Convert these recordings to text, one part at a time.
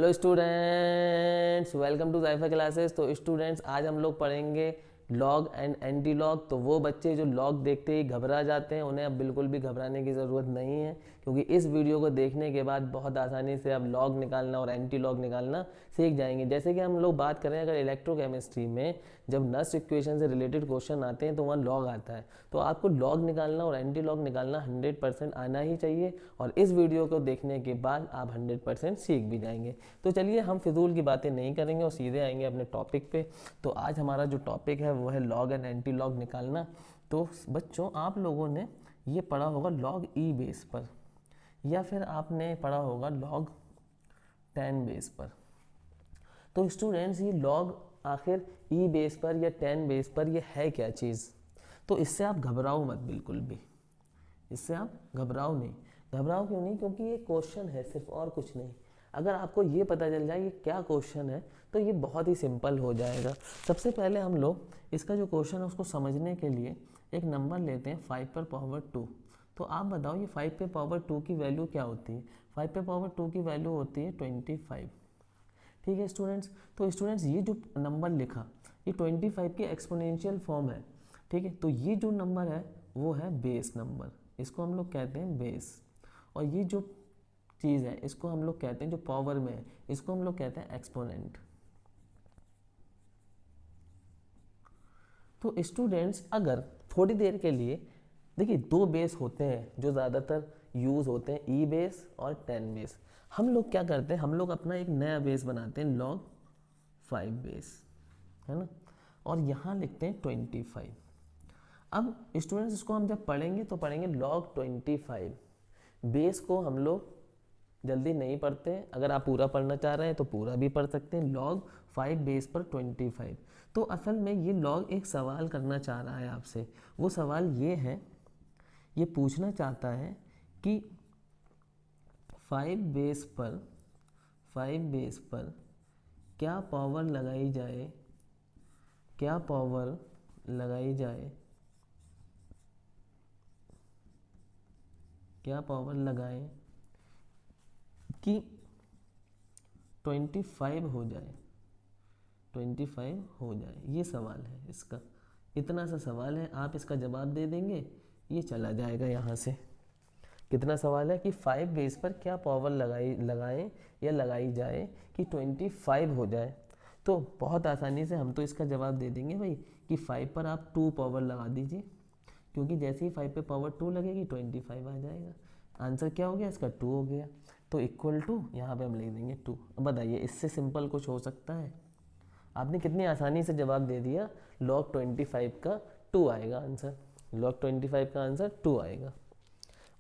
Hello students, welcome to जायफा classes. तो students, आज हम लोग पढ़ेंगे लॉग एंड एंटी लॉग। तो वो बच्चे जो लॉग देखते ही घबरा जाते हैं, उन्हें अब बिल्कुल भी घबराने की ज़रूरत नहीं है, क्योंकि इस वीडियो को देखने के बाद बहुत आसानी से अब लॉग निकालना और एंटी लॉग निकालना सीख जाएंगे। जैसे कि हम लोग बात करें, अगर इलेक्ट्रोकेमिस्ट्री में जब नस्ट इक्वेशन से रिलेटेड क्वेश्चन आते हैं तो वहाँ लॉग आता है, तो आपको लॉग निकालना और एंटी लॉग निकालना 100% आना ही चाहिए। और इस वीडियो को देखने के बाद आप 100% सीख भी जाएंगे। तो चलिए, हम फिजूल की बातें नहीं करेंगे और सीधे आएंगे अपने टॉपिक पे। तो आज हमारा जो टॉपिक है वो है लॉग एंड एंटी लॉग निकालना। तो बच्चों, आप लोगों ने ये पढ़ा होगा लॉग ई बेस पर, या फिर आपने पढ़ा होगा लॉग 10 बेस पर। तो स्टूडेंट्स, ये लॉग आखिर ई बेस पर या 10 बेस पर ये है क्या चीज़? तो इससे आप घबराओ मत, बिल्कुल भी इससे आप घबराओ नहीं। घबराओ क्यों नहीं? क्योंकि ये क्वेश्चन है सिर्फ, और कुछ नहीं। अगर आपको ये पता चल जाए ये क्या क्वेश्चन है तो ये बहुत ही सिंपल हो जाएगा। सबसे पहले हम लोग इसका जो क्वेश्चन है उसको समझने के लिए एक नंबर लेते हैं 5 पर पावर 2। तो आप बताओ ये 5 पे पावर 2 की वैल्यू क्या होती है? 5 पे पावर 2 की वैल्यू होती है 25। ठीक है स्टूडेंट्स। तो स्टूडेंट्स, ये जो नंबर लिखा ये 25 की एक्सपोनेंशियल फॉर्म है। ठीक है, तो ये जो नंबर है वो है बेस नंबर, इसको हम लोग कहते हैं बेस। और ये जो चीज़ है इसको हम लोग कहते हैं, जो पावर में है इसको हम लोग कहते हैं एक्सपोनेंट। तो स्टूडेंट्स, अगर थोड़ी देर के लिए देखिए, दो बेस होते हैं जो ज़्यादातर यूज़ होते हैं, ई बेस और 10 बेस। हम लोग क्या करते हैं, हम लोग अपना एक नया बेस बनाते हैं, लॉग 5 बेस, है ना। और यहाँ लिखते हैं 25। अब स्टूडेंट्स, इसको हम जब पढ़ेंगे तो पढ़ेंगे लॉग 25। बेस को हम लोग जल्दी नहीं पढ़ते हैं, अगर आप पूरा पढ़ना चाह रहे हैं तो पूरा भी पढ़ सकते हैं। लॉग 5 बेस पर 25। तो असल में ये लॉग एक सवाल करना चाह रहा है आपसे। वो सवाल ये है, ये पूछना चाहता है कि 5 बेस पर 5 बेस पर क्या पावर लगाई जाए, क्या पावर लगाई जाए, क्या पावर लगाएं कि 25 हो जाए, 25 हो जाए। ये सवाल है इसका, इतना सा सवाल है। आप इसका जवाब दे देंगे, ये चला जाएगा यहाँ से। कितना सवाल है कि 5 बेस पर क्या पावर लगाएं या लगाई जाए कि 25 हो जाए। तो बहुत आसानी से हम तो इसका जवाब दे देंगे भाई कि 5 पर आप 2 पावर लगा दीजिए, क्योंकि जैसे ही 5 पे पावर 2 लगेगी 25 आ जाएगा। आंसर क्या हो गया इसका? 2 हो गया। तो इक्वल टू यहाँ पे हम लिख देंगे 2। अब बताइए, इससे सिंपल कुछ हो सकता है? आपने कितनी आसानी से जवाब दे दिया, लॉग 25 का 2 आएगा आंसर। लॉग 25 का आंसर 2 आएगा।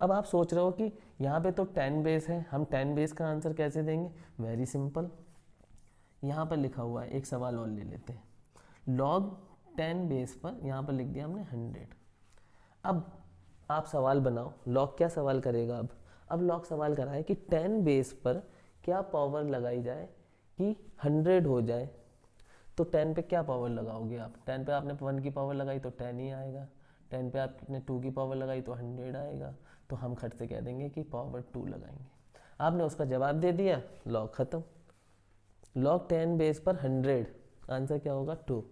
अब आप सोच रहे हो कि यहाँ पे तो 10 बेस है, हम 10 बेस का आंसर कैसे देंगे? वेरी सिंपल, यहाँ पर लिखा हुआ है, एक सवाल और ले लेते हैं। लॉग 10 बेस पर यहाँ पर लिख दिया हमने 100। अब आप सवाल बनाओ, लॉग क्या सवाल करेगा? अब लॉग सवाल करा है कि 10 बेस पर क्या पावर लगाई जाए कि 100 हो जाए। तो 10 पे क्या पावर लगाओगे आप? 10 पे आपने 1 की पावर लगाई तो 10 ही आएगा, 10 पे आपने 2 की पावर लगाई तो 100 आएगा। तो हम खट से कह देंगे कि पावर 2 लगाएंगे। आपने उसका जवाब दे दिया, लॉग ख़त्म। लॉग 10 बेस पर 100, आंसर क्या होगा? 2।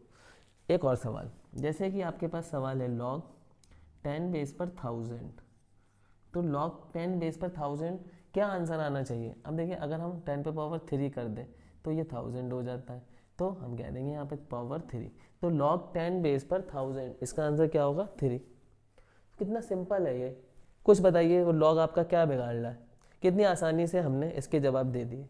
एक और सवाल, जैसे कि आपके पास सवाल है लॉग 10 बेस पर 1000। तो लॉग 10 बेस पर 1000 क्या आंसर आना चाहिए? अब देखिए, अगर हम 10 पे पावर 3 कर दें तो ये 1000 हो जाता है, तो हम कह देंगे यहाँ पे पावर 3। तो लॉग 10 बेस पर 1000, इसका आंसर क्या होगा? 3। कितना सिंपल है ये, कुछ बताइए वो लॉग आपका क्या बिगाड़ रहा है? कितनी आसानी से हमने इसके जवाब दे दिए।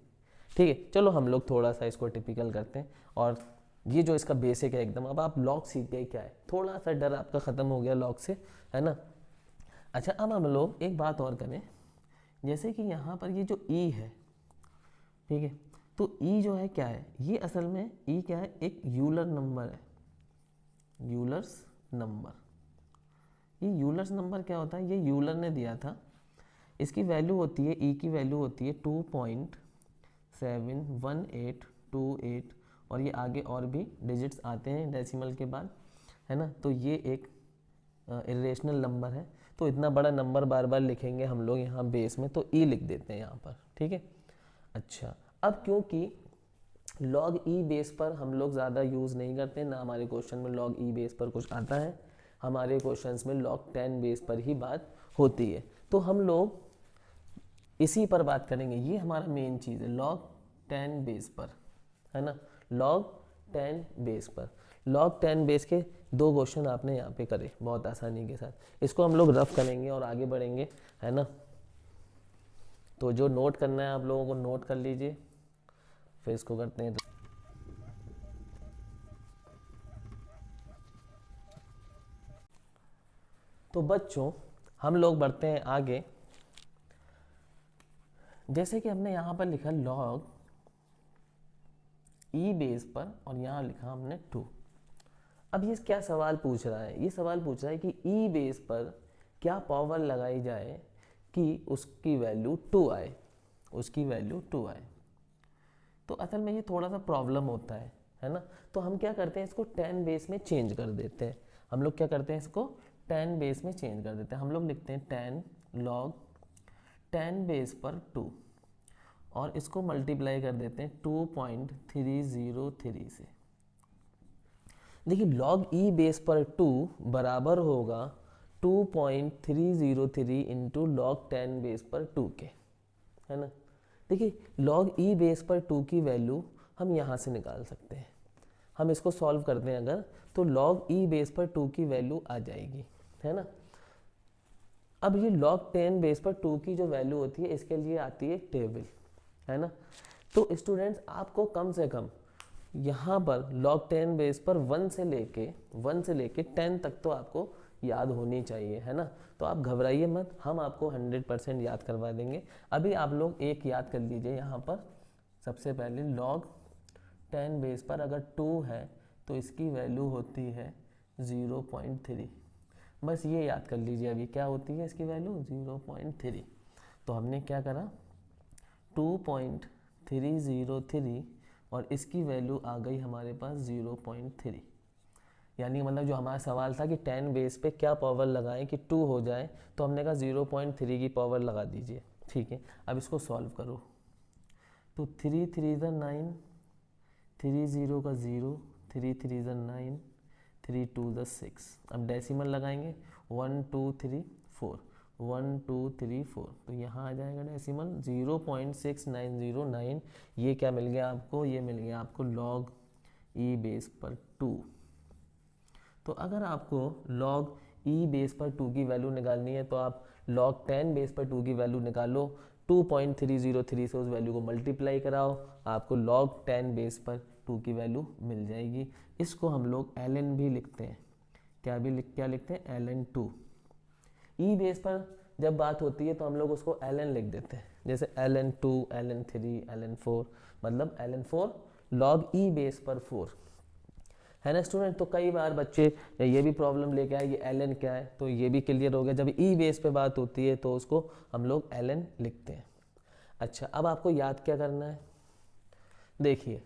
ठीक है, चलो हम लोग थोड़ा सा इसको टिपिकल करते हैं। और ये जो इसका बेसिक है एकदम, अब आप लॉग सीख गए क्या है, थोड़ा सा डर आपका ख़त्म हो गया लॉग से, है ना। अच्छा, अब हम लोग एक बात और करें, जैसे कि यहाँ पर ये जो ई है, ठीक है, तो ई जो है क्या है? ये असल में ई क्या है? एक यूलर नंबर है, यूलर्स नंबर। ये यूलर्स नंबर क्या होता है? ये यूलर ने दिया था, इसकी वैल्यू होती है, ई की वैल्यू होती है 2.71828। और ये आगे और भी डिजिट्स आते हैं डेसिमल के बाद, है ना। तो ये एक इरेशनल नंबर है। तो इतना बड़ा नंबर बार बार लिखेंगे हम लोग यहाँ बेस में, तो ई लिख देते हैं यहाँ पर, ठीक है। अच्छा, अब क्योंकि लॉग ई बेस पर हम लोग ज़्यादा यूज़ नहीं करते, ना हमारे क्वेश्चन में लॉग ई बेस पर कुछ आता है, हमारे क्वेश्चंस में लॉग 10 बेस पर ही बात होती है। तो हम लोग इसी पर बात करेंगे, ये हमारा मेन चीज़ है लॉग 10 बेस पर, है ना, लॉग 10 बेस पर। लॉग 10 बेस के 2 क्वेश्चन आपने यहाँ पे करे बहुत आसानी के साथ। इसको हम लोग रफ करेंगे और आगे बढ़ेंगे, है ना। तो जो नोट करना है आप लोगों को नोट कर लीजिए, फिर इसको करते हैं। तो बच्चों हम लोग बढ़ते हैं आगे। जैसे कि हमने यहाँ पर लिखा लॉग ई बेस पर और यहाँ लिखा हमने 2। अब ये क्या सवाल पूछ रहा है, ये सवाल पूछ रहा है कि ई बेस पर क्या पावर लगाई जाए कि उसकी वैल्यू 2 आए, उसकी वैल्यू 2 आए। तो असल में ये थोड़ा सा प्रॉब्लम होता है ना। तो हम क्या करते हैं, इसको 10 बेस में चेंज कर देते हैं। हम लोग क्या करते हैं, इसको 10 बेस में चेंज कर देते हैं। हम लोग लिखते हैं 10 लॉग 10 बेस पर 2 और इसको मल्टीप्लाई कर देते हैं 2.303 से। देखिए लॉग ई बेस पर 2 बराबर होगा 2.303 इंटू लॉग 10 बेस पर 2 के, है ना। देखिए लॉग ई बेस पर 2 की वैल्यू हम यहाँ से निकाल सकते हैं। हम इसको सॉल्व करते हैं अगर, तो लॉग ई बेस पर 2 की वैल्यू आ जाएगी, है ना। अब ये log 10 बेस पर 2 की जो वैल्यू होती है इसके लिए आती है टेबल, है ना। तो स्टूडेंट्स आपको कम से कम यहाँ पर log 10 बेस पर 1 से लेके 10 तक तो आपको याद होनी चाहिए, है ना। तो आप घबराइए मत, हम आपको 100% याद करवा देंगे। अभी आप लोग एक याद कर लीजिए यहाँ पर। सबसे पहले log 10 बेस पर अगर 2 है तो इसकी वैल्यू होती है 0.3। बस ये याद कर लीजिए अभी क्या होती है इसकी वैल्यू 0.3। तो हमने क्या करा 2.303 और इसकी वैल्यू आ गई हमारे पास 0.3। यानी मतलब जो हमारा सवाल था कि 10 बेस पे क्या पावर लगाएं कि 2 हो जाए, तो हमने कहा 0.3 की पावर लगा दीजिए, ठीक है। अब इसको सॉल्व करो तो 3 3 9, 3 0 का 0, 3 3 9, 3 2 6। अब डेसिमल लगाएंगे 1 2 3 4, 1 2 3 4, तो यहाँ आ जाएगा डेसिमल 0.6909। ये क्या मिल गया आपको, ये मिल गया आपको लॉग ई बेस पर 2। तो अगर आपको लॉग ई बेस पर 2 की वैल्यू निकालनी है तो आप लॉग 10 बेस पर 2 की वैल्यू निकालो, 2.303 से उस वैल्यू को मल्टीप्लाई कराओ, आपको लॉग 10 बेस पर 2 की वैल्यू मिल जाएगी। इसको हम लोग ln भी लिखते हैं, क्या लिखते हैं ln2। ई बेस पर जब बात होती है तो हम लोग उसको ln लिख देते हैं, जैसे ln2, ln3, ln4, मतलब ln4 लॉग ई बेस पर 4, है ना स्टूडेंट। तो कई बार बच्चे ये भी प्रॉब्लम लेके आए ये ln क्या है, तो ये भी क्लियर हो गया। जब ई बेस पे बात होती है तो उसको हम लोग ln लिखते हैं। अच्छा अब आपको याद क्या करना है, देखिए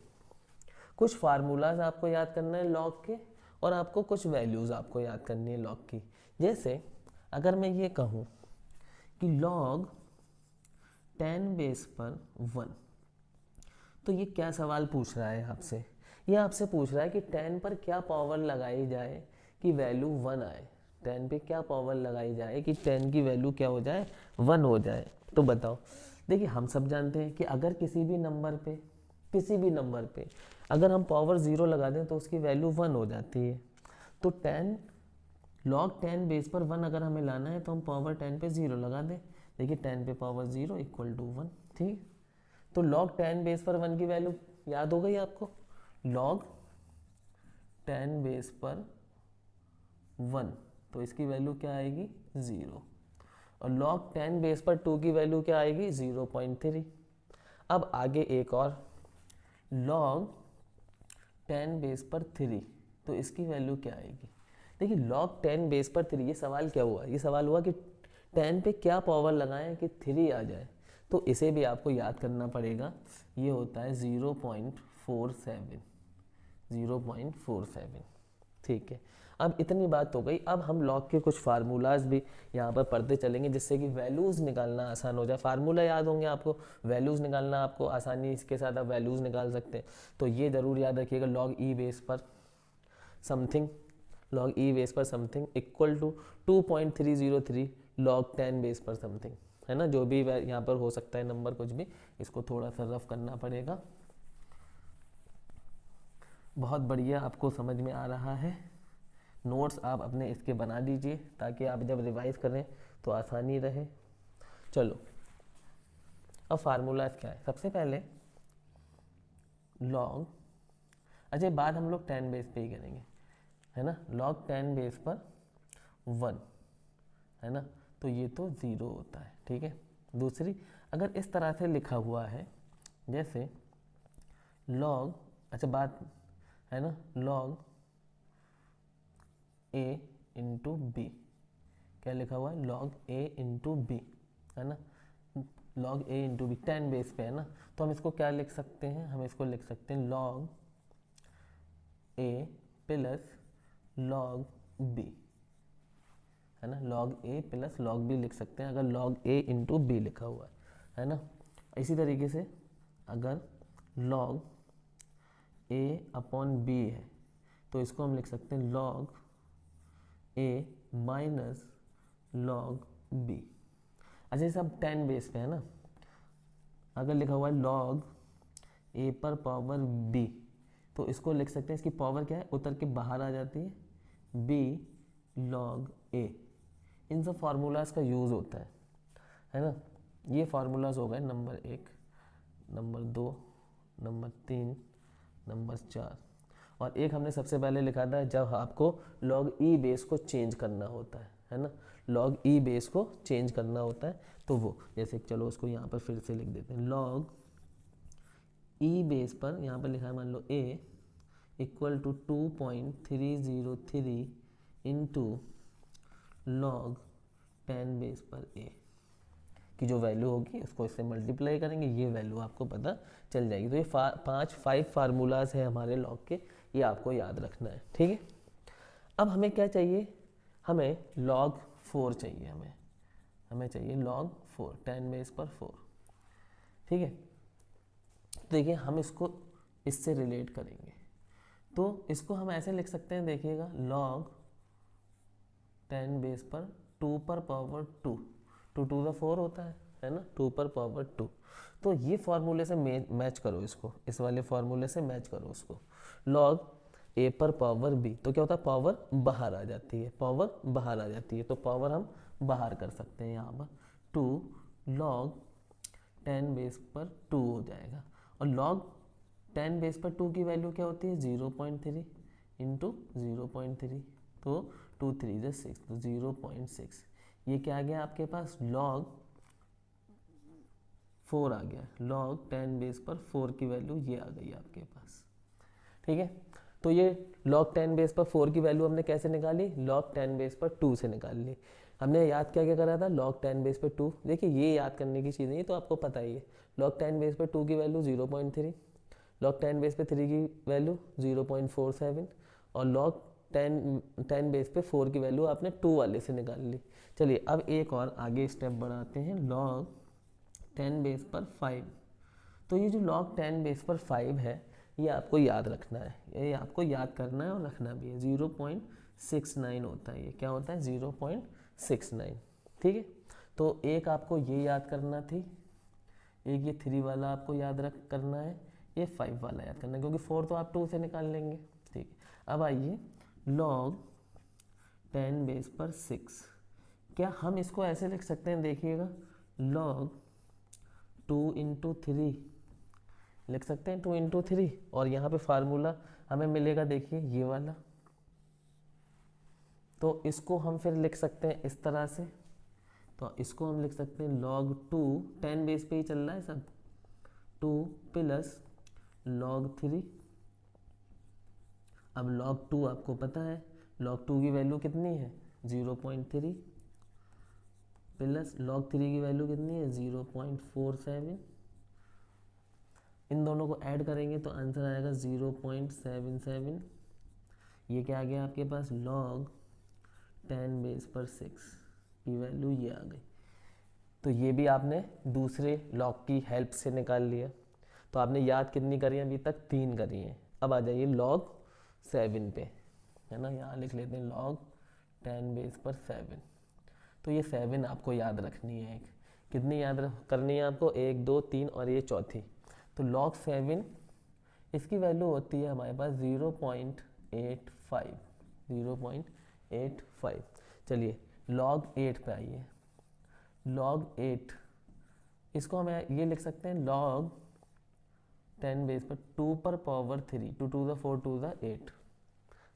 कुछ फार्मूलाज आपको याद करना है लॉग के, और आपको कुछ वैल्यूज़ आपको याद करनी है लॉग की। जैसे अगर मैं ये कहूँ कि लॉग 10 बेस पर 1, तो ये क्या सवाल पूछ रहा है आपसे, ये आपसे पूछ रहा है कि 10 पर क्या पावर लगाई जाए कि वैल्यू 1 आए। 10 पे क्या पावर लगाई जाए कि 10 की वैल्यू क्या हो जाए, 1 हो जाए। तो बताओ, देखिए हम सब जानते हैं कि अगर किसी भी नंबर पे अगर हम पावर 0 लगा दें तो उसकी वैल्यू 1 हो जाती है। तो 10 लॉग 10 बेस पर 1 अगर हमें लाना है तो हम पावर 10 पे 0 लगा दें। देखिए 10 पे पावर 0 इक्वल टू 1, ठीक। तो log 10 बेस पर 1 की वैल्यू याद हो गई आपको, log 10 बेस पर 1, तो इसकी वैल्यू क्या आएगी 0, और log 10 बेस पर 2 की वैल्यू क्या आएगी 0.3। अब आगे एक और log 10 बेस पर 3, तो इसकी वैल्यू क्या आएगी। देखिए log 10 बेस पर 3, ये सवाल क्या हुआ, ये सवाल हुआ कि 10 पे क्या पावर लगाएं कि 3 आ जाए, तो इसे भी आपको याद करना पड़ेगा। ये होता है 0.47, 0.47, ठीक है, अब इतनी बात हो गई। अब हम लॉग के कुछ फार्मूलाज भी यहाँ पर पढ़ते चलेंगे जिससे कि वैल्यूज़ निकालना आसान हो जाए। फार्मूला याद होंगे आपको, वैल्यूज़ निकालना आपको आसानी इसके साथ आप वैल्यूज़ निकाल सकते हैं। तो ये ज़रूर याद रखिएगा, लॉग ई बेस पर समथिंग, लॉग ई बेस पर something equal to 2.303 log 10 base पर समथिंग, है ना। जो भी यहाँ पर हो सकता है नंबर कुछ भी, इसको थोड़ा सा रफ करना पड़ेगा। बहुत बढ़िया, आपको समझ में आ रहा है। नोट्स आप अपने इसके बना लीजिए ताकि आप जब रिवाइज करें तो आसानी रहे। चलो, अब फार्मूलाज क्या है। सबसे पहले लॉग, अच्छा बात हम लोग 10 बेस पे ही करेंगे, है ना। लॉग 10 बेस पर 1, है ना, तो ये तो 0 होता है, ठीक है। दूसरी, अगर इस तरह से लिखा हुआ है जैसे लॉग, अच्छा बात है ना, लॉग a इंटू बी, क्या लिखा हुआ है, लॉग a इंटू बी, है ना। Log a into B 10 base पे है ना, तो हम इसको क्या लिख सकते हैं, हम इसको लिख सकते हैं log a plus log b, है ना। Log a plus log b लिख सकते हैं अगर लॉग a इंटू बी लिखा हुआ है ना। इसी तरीके से अगर लॉग a अपॉन b है तो इसको हम लिख सकते हैं log a minus log b। अच्छा ये सब 10 बेस पे है ना। अगर लिखा हुआ है लॉग a पर पावर b तो इसको लिख सकते हैं, इसकी पावर क्या है, उतर के बाहर आ जाती है, b लॉग a। इन सब फार्मूलाज का यूज़ होता है ना। ये फार्मूलाज हो गए नंबर 1, नंबर 2, नंबर 3, नंबर 4, और एक हमने सबसे पहले लिखा था जब आपको लॉग ई बेस को चेंज करना होता है ना। लॉग ई बेस को चेंज करना होता है तो वो, जैसे चलो उसको यहाँ पर फिर से लिख देते हैं। लॉग ई बेस पर यहाँ पर लिखा है मान लो a equal to 2.303 into log 10 base पर a की जो वैल्यू होगी उसको इससे मल्टीप्लाई करेंगे, ये वैल्यू आपको पता चल जाएगी। तो ये 5 फार्मूलाज हैं हमारे लॉग के, ये आपको याद रखना है, ठीक है। अब हमें क्या चाहिए, हमें log 4 चाहिए, हमें चाहिए log 4 10 बेस पर 4, ठीक है। तो देखिए हम इसको इससे रिलेट करेंगे तो इसको हम ऐसे लिख सकते हैं, देखिएगा log 10 बेस पर 2 पर पावर 2, 2 टू द 4 होता है ना, 2 पर पावर 2। तो ये फार्मूले से मैच करो इसको, इस वाले फार्मूले से मैच करो उसको। log a पर पावर b, तो क्या होता है, पावर बाहर आ जाती है, पावर बाहर आ जाती है, तो पावर हम बाहर कर सकते हैं यहाँ पर 2 log 10 बेस पर 2 हो जाएगा। और log 10 बेस पर 2 की वैल्यू क्या होती है, 0.3 इंटू 0.3, तो 2 3 जो 6, तो 0.6। ये क्या आ गया आपके पास, log 4 आ गया। log 10 बेस पर 4 की वैल्यू ये आ गई आपके पास, ठीक है। तो ये log 10 बेस पर 4 की वैल्यू हमने कैसे निकाली, log 10 बेस पर 2 से निकाल ली। हमने याद क्या क्या करा था, log 10 बेस पर 2, देखिए ये याद करने की चीज़ नहीं, तो आपको पता ही है। log 10 बेस पर 2 की वैल्यू 0.3, log 10 बेस पे 3 की वैल्यू 0.47, और log 10 बेस पे 4 की वैल्यू आपने 2 वाले से निकाल ली। चलिए अब एक और आगे स्टेप बढ़ाते हैं, log 10 बेस पर 5। तो ये जो log 10 बेस पर 5 है ये आपको याद रखना है, ये आपको याद करना है और रखना भी है। 0.69 होता है, ये क्या होता है, 0.69, ठीक है। तो एक आपको ये याद करना थी, एक ये 3 वाला आपको याद रख करना है, ये 5 वाला याद करना है, क्योंकि 4 तो आप 2 से निकाल लेंगे, ठीक है। अब आइए log 10 बेस पर 6, क्या हम इसको ऐसे लिख सकते हैं, देखिएगा log 2 इंटू 3 लिख सकते हैं, 2 इंटू 3, और यहाँ पे फार्मूला हमें मिलेगा, देखिए ये वाला। तो इसको हम फिर लिख सकते हैं इस तरह से, तो इसको हम लिख सकते हैं log 2, 10 बेस पे ही चल रहा है सब, 2 प्लस log 3। अब log 2 आपको पता है, log 2 की वैल्यू कितनी है, 0.3, प्लस log 3 की वैल्यू कितनी है, 0.47। इन दोनों को ऐड करेंगे तो आंसर आएगा 0.77। ये क्या आ गया आपके पास, log 10⁻6 की वैल्यू ये आ गई। तो ये भी आपने दूसरे log की हेल्प से निकाल लिया। तो आपने याद कितनी करी है अभी तक, 3 करी हैं। अब आ जाइए log 7 पे, है ना, यहाँ लिख लेते हैं log 10⁻7। तो ये 7 आपको याद रखनी है। एक कितनी याद करनी है आपको, 1 2 3 और ये चौथी। तो log 7 इसकी वैल्यू होती है हमारे पास 0.85, 0.85। चलिए log 8 पे आइए। log 8 इसको हम ये लिख सकते हैं log 10⁻2 पर power 3, 2 to the 4 to the 8,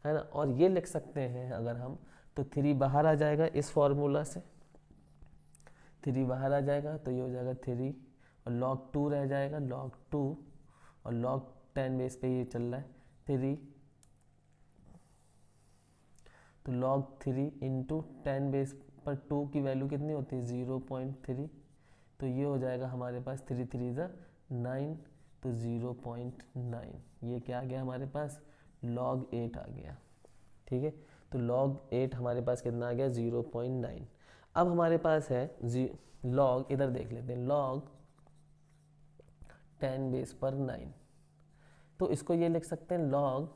है ना। और ये लिख सकते हैं अगर हम, तो 3 बाहर आ जाएगा इस फॉर्मूला से, 3 बाहर आ जाएगा तो ये हो जाएगा 3, और log 2 रह जाएगा, log 2, और log 10 बेस पे ये चल रहा है 3, तो log 3 इंटू 10 बेस पर 2 की वैल्यू कितनी होती है 0.3, तो ये हो जाएगा हमारे पास 3 3 ज़ा 9, तो 0.9। ये क्या आ गया हमारे पास, log 8 आ गया। ठीक है, तो log 8 हमारे पास कितना आ गया 0.9। अब हमारे पास है log, इधर देख लेते हैं, log 10⁻9। तो इसको ये लिख सकते हैं log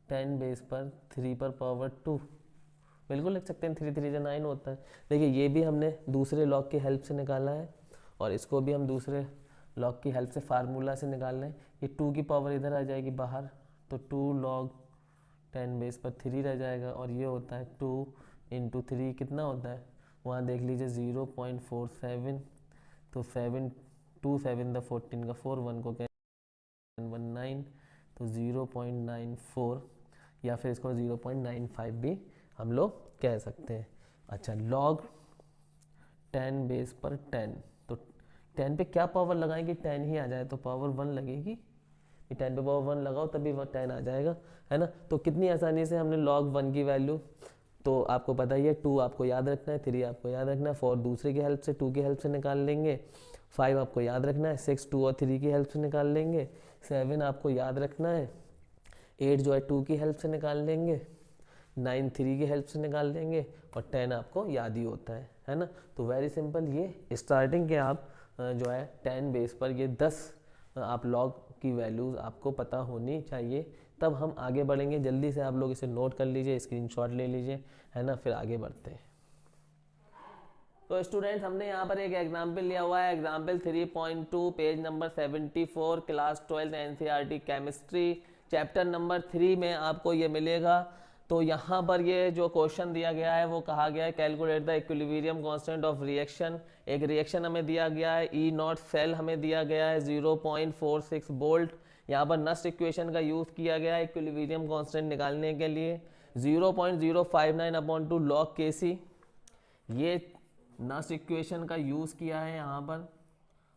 10⁻3 पर पावर 2, बिल्कुल लिख सकते हैं, 3 3 ज़ा 9 होता है। देखिए ये भी हमने दूसरे log की हेल्प से निकाला है, और इसको भी हम दूसरे log की हेल्प से फार्मूला से निकाल रहे हैं। ये 2 की पावर इधर आ जाएगी बाहर, तो 2 log 10⁻3 रह जाएगा, और ये होता है 2 इंटू 3 कितना होता है, वहाँ देख लीजिए 0.47, तो 7 2 7 द 14 का 4, 1 को 19, तो 0.94, या फिर इसको 0.95 भी हम लोग कह सकते हैं। अच्छा log 10⁻10, तो 10 पे क्या पावर लगाएंगे, 10 ही आ जाए तो पावर 1 लगेगी, 10 पे पावर 1 लगाओ तभी 10 आ जाएगा, है ना। तो कितनी आसानी से हमने log 1 की वैल्यू, तो आपको पता ही है 2 आपको याद रखना है, 3 आपको याद रखना है, 4 दूसरे की हेल्प से 2 की हेल्प से निकाल लेंगे, 5 आपको याद रखना है, 6 2 और 3 की हेल्प से निकाल लेंगे, 7 आपको याद रखना है, 8 जो है 2 की हेल्प से निकाल लेंगे, 9 3 की हेल्प से निकाल लेंगे, और 10 आपको याद ही होता है ना। तो वेरी सिंपल, ये स्टार्टिंग के आप जो है 10 बेस पर ये 10 आप log की वैल्यूज़ आपको पता होनी चाहिए, तब हम आगे बढ़ेंगे। जल्दी से आप लोग इसे नोट कर लीजिए, स्क्रीनशॉट ले लीजिए, है ना, फिर आगे बढ़ते हैं। तो स्टूडेंट्स हमने यहाँ पर एक एग्जाम्पल लिया हुआ है, example 3.2, page number 74, class 12 NCERT chemistry, chapter number 3 में आपको ये मिलेगा। तो यहाँ पर ये जो क्वेश्चन दिया गया है वो कहा गया है calculate the equilibrium constant of reaction. एक रिएक्शन हमें दिया गया है, E0 सेल हमें दिया गया है 0.46 वोल्ट। यहाँ पर नस्ट इक्वेशन का यूज़ किया गया है इक्विलिब्रियम कांस्टेंट निकालने के लिए, 0.059/2 log Kc, ये नस्ट इक्वेशन का यूज़ किया है यहाँ पर,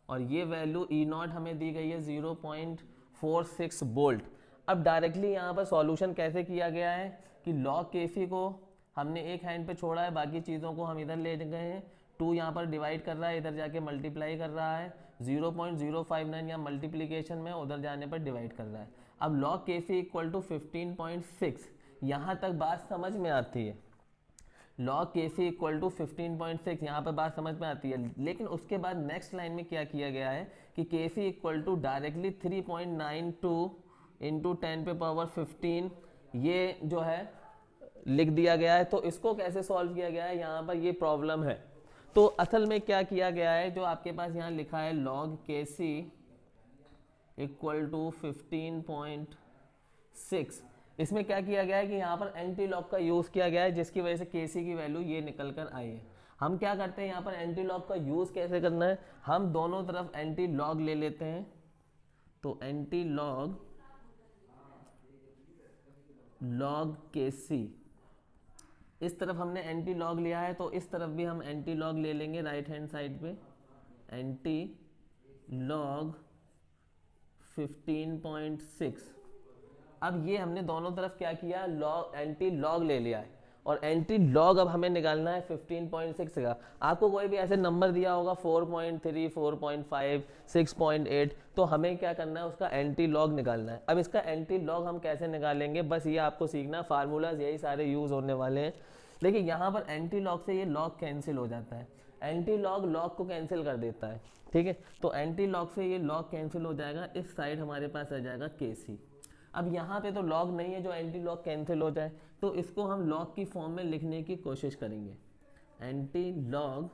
और ये वैल्यू E0 हमें दी गई है 0.46 वोल्ट। अब डायरेक्टली यहाँ पर सॉल्यूशन कैसे किया गया है कि log Kc को हमने एक हैंड पे छोड़ा है, बाकी चीज़ों को हम इधर ले गए हैं, 2 यहाँ पर डिवाइड कर रहा है, इधर जाके मल्टीप्लाई कर रहा है, 0.059 यहाँ मल्टीप्लीकेशन में, उधर जाने पर डिवाइड कर रहा है। अब log Kc इक्वल टू 15.6, यहाँ तक बात समझ में आती है, log Kc इक्वल टू 15.6, यहाँ पर बात समझ में आती है। लेकिन उसके बाद नेक्स्ट लाइन में क्या किया गया है कि Kc equal to directly 3.92 into 10 पे पावर 15, ये जो है लिख दिया गया है। तो इसको कैसे सॉल्व किया गया है, यहाँ पर ये प्रॉब्लम है। तो असल में क्या किया गया है, जो आपके पास यहाँ लिखा है log Kc इक्वल टू 15.6, इसमें क्या किया गया है कि यहाँ पर एंटी लॉग का यूज़ किया गया है, जिसकी वजह से Kc की वैल्यू ये निकल कर आई है। हम क्या करते हैं यहाँ पर एंटी लॉग का यूज़ कैसे करना है, हम दोनों तरफ एंटी लॉग ले लेते हैं। तो एंटी लॉग log Kc, इस तरफ हमने एंटी लॉग लिया है, तो इस तरफ भी हम एंटी लॉग ले लेंगे राइट हैंड साइड पे, एंटी लॉग 15.6। अब ये हमने दोनों तरफ क्या किया, लॉग एंटी लॉग ले लिया है, और एंटी लॉग अब हमें निकालना है 15.6 का। आपको कोई भी ऐसे नंबर दिया होगा 4.3, 4.5, 6.8, तो हमें क्या करना है, उसका एंटी लॉग निकालना है। अब इसका एंटी लॉग हम कैसे निकालेंगे, बस ये आपको सीखना, फार्मूलाज यही सारे यूज होने वाले हैं। देखिए यहाँ पर एंटी लॉग से ये लॉग कैंसिल हो जाता है, एंटी लॉग लॉग को कैंसिल कर देता है, ठीक है। तो एंटी लॉग से ये लॉग कैंसिल हो जाएगा, इस साइड हमारे पास आ जाएगा KC। अब यहाँ पे तो लॉग नहीं है जो एंटी लॉग कैंसिल हो जाए, तो इसको हम लॉग की फॉर्म में लिखने की कोशिश करेंगे, एंटी लॉग,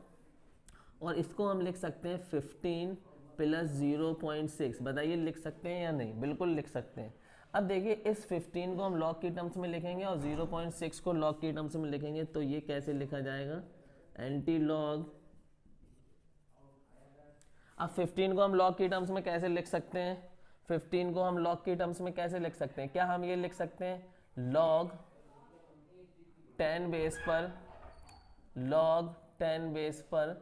और इसको हम लिख सकते हैं 15 प्लस 0.6। बताइए लिख सकते हैं या नहीं, बिल्कुल लिख सकते हैं। अब देखिए इस 15 को हम लॉग की टर्म्स में लिखेंगे और 0.6 को लॉग की टर्म्स में लिखेंगे, तो ये कैसे लिखा जाएगा, एंटी लॉग। अब 15 को हम लॉग की टर्म्स में कैसे लिख सकते हैं, 15 को हम लॉग की टर्म्स में कैसे लिख सकते हैं, क्या हम ये लिख सकते हैं लॉग 10 बेस पर, लॉग 10 बेस पर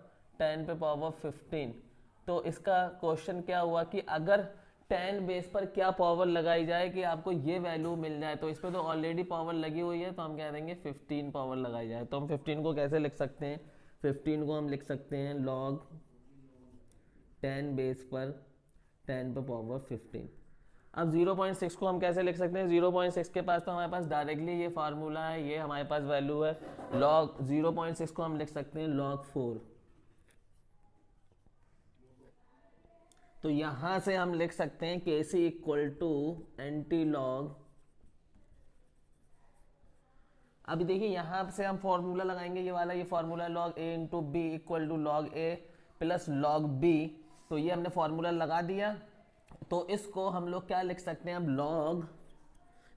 10 पे पावर 15। तो इसका क्वेश्चन क्या हुआ कि अगर 10 बेस पर क्या पावर लगाई जाए कि आपको ये वैल्यू मिल जाए, तो इस पर तो ऑलरेडी पावर लगी हुई है, तो हम कह देंगे 15 पावर लगाई जाए। तो हम 15 को कैसे लिख सकते हैं, 15 को हम लिख सकते हैं लॉग 10 बेस पर 10 पे पावर 15। अब 0.6 को हम कैसे लिख सकते हैं, 0.6 के पास तो हमारे पास डायरेक्टली ये फार्मूला है, ये हमारे पास वैल्यू है, लॉग 0.6 को हम लिख सकते हैं लॉग 4। तो यहां से हम लिख सकते हैं KC equal to anti log. अभी देखिए यहां से हम फॉर्मूला लगाएंगे, ये वाला, ये formula log A into B equal to log A plus log B। तो ये हमने फॉर्मूला लगा दिया, तो इसको हम लोग क्या लिख सकते हैं अब, लॉग,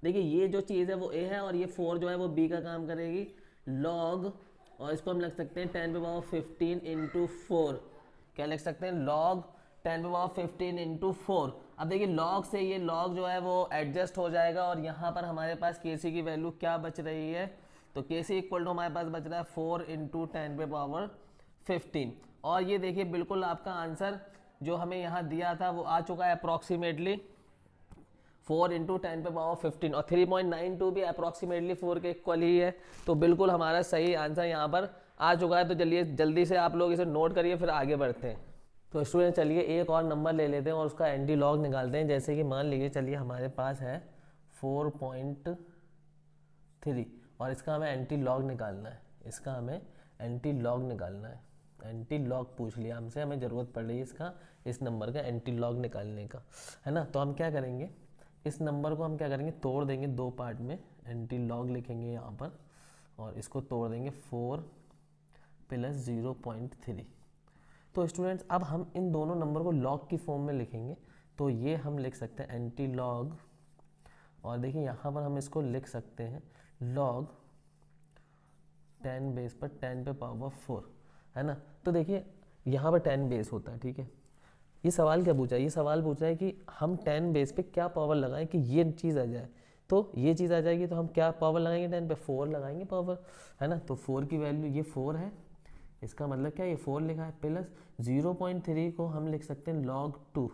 देखिए ये जो चीज़ है वो A है और ये 4 जो है वो B का काम करेगी, लॉग, और इसको हम लिख सकते हैं 10 पे पावर 15 इंटू 4। क्या लिख सकते हैं, लॉग 10 पे पावर 15 इंटू 4। अब देखिए लॉग से ये लॉग जो है वो एडजस्ट हो जाएगा, और यहाँ पर हमारे पास KC की वैल्यू क्या बच रही है, तो KC इक्वल टू हमारे पास बच रहा है 4 इंटू 10 पे पावर 15। और ये देखिए बिल्कुल आपका आंसर जो हमें यहाँ दिया था वो आ चुका है अप्रॉक्सीमेटली 4 इंटू 10 पे पावर 15, और 3.92 भी अप्रॉक्सीमेटली 4 के इक्वल ही है। तो बिल्कुल हमारा सही आंसर यहाँ पर आ चुका है। तो चलिए जल्दी से आप लोग इसे नोट करिए, फिर आगे बढ़ते हैं। तो स्टूडेंट चलिए एक और नंबर ले लेते हैं और उसका एंटी लॉग निकालते हैं। जैसे कि मान लीजिए, चलिए हमारे पास है 4.3 और इसका हमें एंटी लॉग निकालना है, इसका हमें एंटी लॉग निकालना है। एंटी लॉग पूछ लिया हमसे, हमें ज़रूरत पड़ रही है इसका, इस नंबर का एंटी लॉग निकालने का, है ना। तो हम क्या करेंगे, इस नंबर को हम क्या करेंगे, तोड़ देंगे दो पार्ट में, एंटी लॉग लिखेंगे यहाँ पर और इसको तोड़ देंगे 4 प्लस 0.3। तो स्टूडेंट्स अब हम इन दोनों नंबर को लॉग की फॉर्म में लिखेंगे, तो ये हम लिख सकते हैं एंटी लॉग, और देखिए यहाँ पर हम इसको लिख सकते हैं लॉग 10 बेस पर 10 पे पावर 4, है ना। तो देखिए यहाँ पर 10 बेस होता है, ठीक है। ये सवाल क्या पूछा है, ये सवाल पूछा है कि हम 10 बेस पे क्या पावर लगाएं कि ये चीज़ आ जाए, तो ये चीज़ आ जाएगी, तो हम क्या पावर लगाएंगे 10 पे, 4 लगाएंगे पावर, है ना। तो 4 की वैल्यू ये 4 है, इसका मतलब क्या, ये 4 लिखा है, प्लस 0.3 को हम लिख सकते हैं लॉग 2,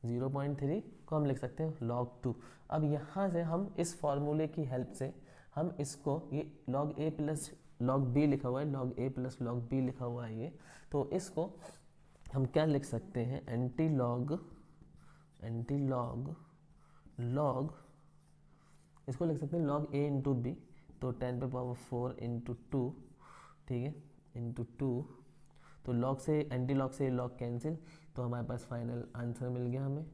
0.3 को हम लिख सकते हैं लॉग 2। अब यहाँ से हम इस फॉर्मूले की हेल्प से हम इसको, ये log A plus log B लिखा हुआ है, log A plus log B लिखा हुआ है ये, तो इसको हम क्या लिख सकते हैं, anti log, anti log, log, इसको लिख सकते हैं लॉग A इंटू बी, तो 10 पे पावर 4 इंटू 2, ठीक है, इंटू 2। तो लॉग से एंटी लॉग से लॉग कैंसिल, तो हमारे पास फाइनल आंसर मिल गया हमें।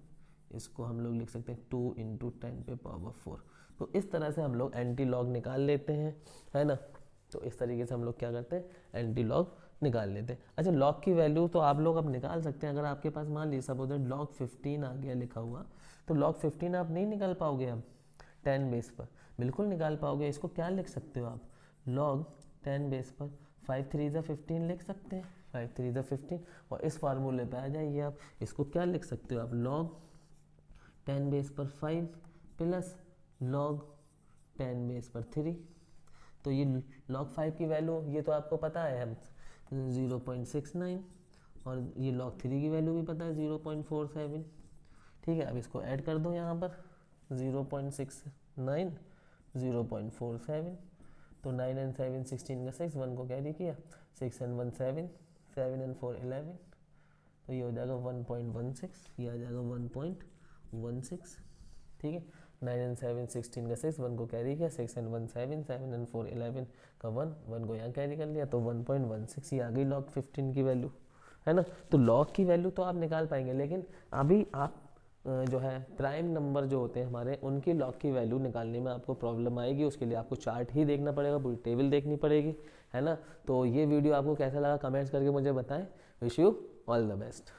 इसको हम लोग लिख सकते हैं 2 इंटू 10 पे पावर 4। तो इस तरह से हम लोग एंटी लॉग निकाल लेते हैं, है ना। तो इस तरीके से हम लोग क्या करते हैं, एंटी लॉग निकाल लेते हैं। अच्छा लॉग की वैल्यू तो आप लोग अब निकाल सकते हैं, अगर आपके पास मान लीजिए सपोज लॉग 15 आ गया लिखा हुआ, तो लॉग 15 आप नहीं निकाल पाओगे अब 10 बेस पर, बिल्कुल निकाल पाओगे। इसको क्या लिख सकते हो आप, लॉग 10 बेस पर 5 3 ज़ा 15 लिख सकते हैं, 5 3 ज़ा 15, और इस फार्मूले पे आ जाइए आप। इसको क्या लिख सकते हो आप, लॉग 10 बेस पर 5 प्लस लॉग 10 बेस पर 3। तो ये लॉग 5 की वैल्यू ये तो आपको पता है हम 0.69, और ये लॉग 3 की वैल्यू भी पता है 0.47, ठीक है। अब इसको ऐड कर दो यहाँ पर 0.69 0.47, तो 9 एंड 7 16 का 6, 1 को कैरी किया, 6 एंड 1 7, 7 एंड 4 11, तो ये हो जाएगा 1.16, ये आ जाएगा 1.16, ठीक है। 9 एंड 7 16 का 6, 1 को कैरी किया, 6 एंड 1 7, 7 एंड 4 11 का 1 को यहाँ कैरी कर लिया, तो 1.16 ये आ गई log 15 की वैल्यू, है ना। तो log की वैल्यू तो आप निकाल पाएंगे, लेकिन अभी आप जो है प्राइम नंबर जो होते हैं हमारे, उनकी log की वैल्यू निकालने में आपको प्रॉब्लम आएगी। उसके लिए आपको चार्ट ही देखना पड़ेगा, पूरी टेबल देखनी पड़ेगी, है ना। तो ये वीडियो आपको कैसा लगा कमेंट्स करके मुझे बताएं। Wish you all the best.